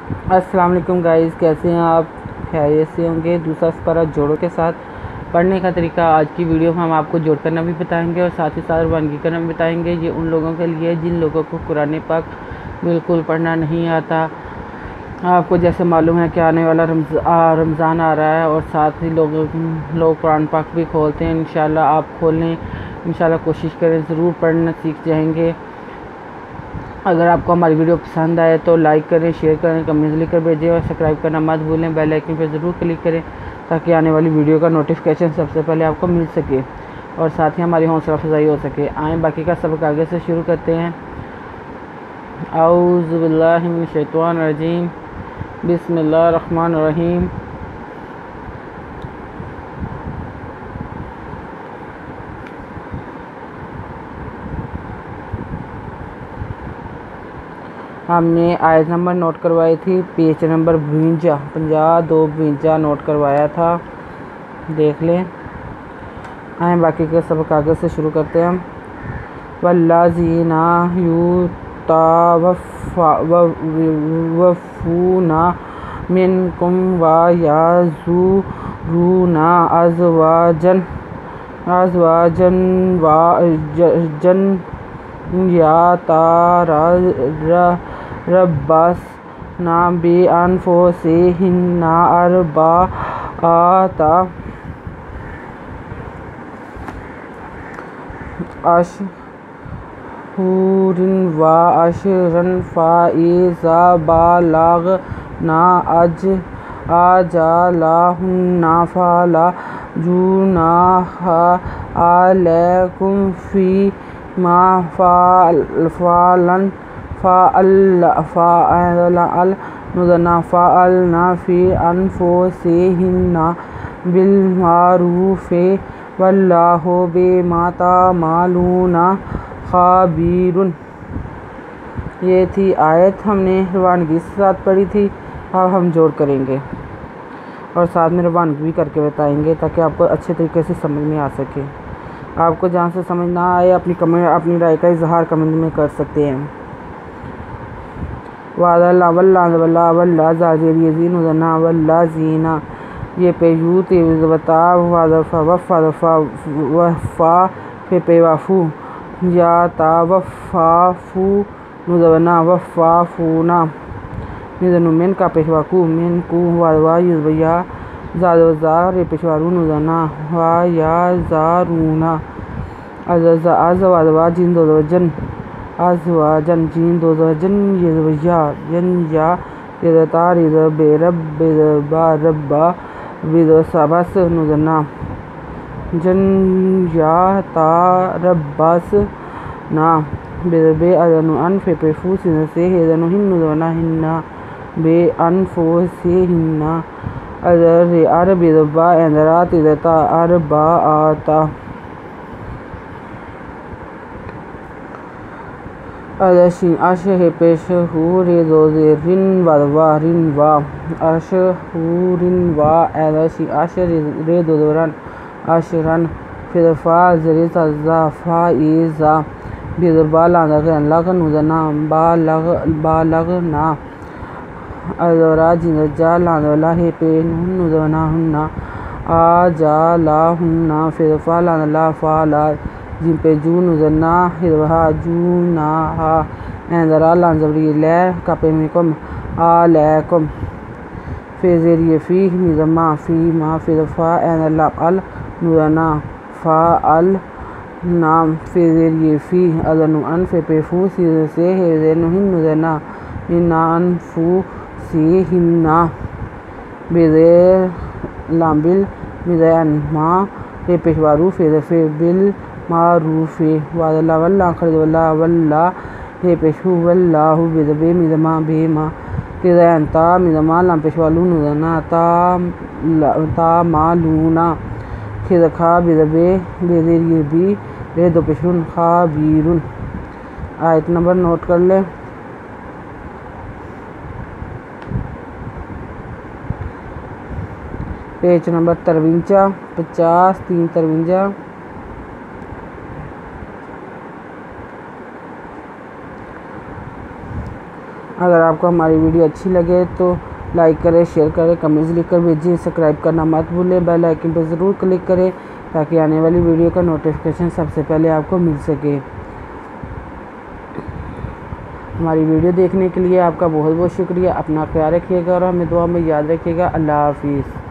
अस्सलाम वालेकुम गाइस, कैसे हैं आप? खैरियत से होंगे। दूसरा सपारा जोड़ों के साथ पढ़ने का तरीका आज की वीडियो में हम आपको जोड़ करना भी बताएंगे और साथ ही साथ रवानगी करना भी बताएंगे। ये उन लोगों के लिए जिन लोगों को कुरान पाक बिल्कुल पढ़ना नहीं आता। आपको जैसे मालूम है कि आने वाला रमज़ान आ रहा है और साथ ही लोग कुरान पाक भी खोलते हैं। इंशाल्लाह आप खोलें, इंशाल्लाह कोशिश करें, ज़रूर पढ़ना सीख जाएंगे। अगर आपको हमारी वीडियो पसंद आए तो लाइक करें, शेयर करें, कमेंट्स लिखकर भेजें और सब्सक्राइब करना मत भूलें। बेल आइकन पर ज़रूर क्लिक करें ताकि आने वाली वीडियो का नोटिफिकेशन सबसे पहले आपको मिल सके और साथ ही हमारी हौसला अफजाई हो सके। आए बाकी का सबक आगे से शुरू करते हैं। औज़ु बिल्लाहि मिनश शैतानिर रजीम, बिस्मिल्लाहिर रहमानिर रहीम। हमने आयत नंबर नोट करवाई थी, पेज नंबर 52 नोट करवाया था, देख लें। आए बाकी के सब कागज़ से शुरू करते हैं हम। वल्लाज़ीना युतावफ़ूना मिनकुम व याज़ुरूना अज़वाजन यातरब्बसना बिअन्फुसिहिन्ना अर्बअता अशहुरिन व अशरन फ़इज़ा बलगना अजलहुन्ना फला जुनाह अलैकुम फ़ीमा फ़अलना फ़ी अन्फुसिहिन्ना बिलमारूफ़ वल्लाहु बिमा तामलूना ख़बीरुन। ये थी आयत, हमने रवानगी के साथ पढ़ी थी। अब हम जोड़ करेंगे और साथ में रवानगी भी करके बताएंगे ताकि आपको अच्छे तरीके से समझ में आ सके। आपको जहाँ से समझ ना आए अपनी राय का इजहार कमेंट में कर सकते हैं। वल्लाज़ीना ये पे यूत वफ़ा पे वाफ़ू या तावफ़ाफ़ू नुज़वना वफ़ाफ़ूना निज़नु मिन का पेशवाकू मिन कू वावा युज़वया ज़ादवज़ा रे पेशवारू नुज़ना वा या ज़ारूना अज़वाज़वा जिन दोज़वजन अज़वाजन जिन दोज़वजन युज़वया यन या यज़ता रिज़बे रब्बा रब्बा बिदसबस नुज़ना जन या तारब्बस ना बेदबे अदनु अनफे पेफूसिन से हेदनु हिन्नुज़वना हिन्ना बे अनफुसिहिन्ना अदर अरबिदबा एंदरा तिदता अरबा आता अदशिन अशहे पेशहूरे दोज़ेरिन वदवारिन वा अशहूरिन वा अदशि अशरे दोज़ोरन अशरन फिदफ़ा ज़रे फ़ाइज़ा बिदबा लगनुज़ना बालगना अज़रा जिनजा लानवला हे पे नुज़वना हुन्ना आजालाहुन्ना फिदफ़ा लानला फ़ाला जिन पे जू नुज़ना हिदवा जूनाहा एंदरा लानज़बरी ले कापे मिकुम अलैकुम फ़ेज़ेरिए फ़ी निज़मा फ़ी मा फिदफ़ा एंदला अल नुज़ना फ़ाअल नाम फ़ेज़ेरिए फ़ी अदनु अनफ़े पेफू से हेज़ेनु हिन्नुज़ना हिन्ना अनफुसिहिन्ना बेज़े लाम्बिल बिज़ैन मा रे पेशवारू फ़ेज़फ़े बिल मारूफ़े वादला वल्ला खरदवल्ला वल्ला हे पेशू वल्लाहु बिज़बे मिज़मा बेमा तिज़ैन ता मिज़मा लाम पेशवालू नुज़ना ता मालूना खिज़खा बिज़बे बेज़ेरिए बी रे दो पेशरून ख़बीरुन। आयत नंबर नोट कर लें। पेज नंबर 53 53 अगर आपको हमारी वीडियो अच्छी लगे तो लाइक करें, शेयर करें, कमेंट्स लिखकर भेजिए। सब्सक्राइब करना मत भूलें, बेल आइकन पर ज़रूर क्लिक करें ताकि आने वाली वीडियो का नोटिफिकेशन सबसे पहले आपको मिल सके। हमारी वीडियो देखने के लिए आपका बहुत बहुत शुक्रिया। अपना ख्याल रखिएगा और हमें दुआ में याद रखिएगा। अल्लाह हाफिज़।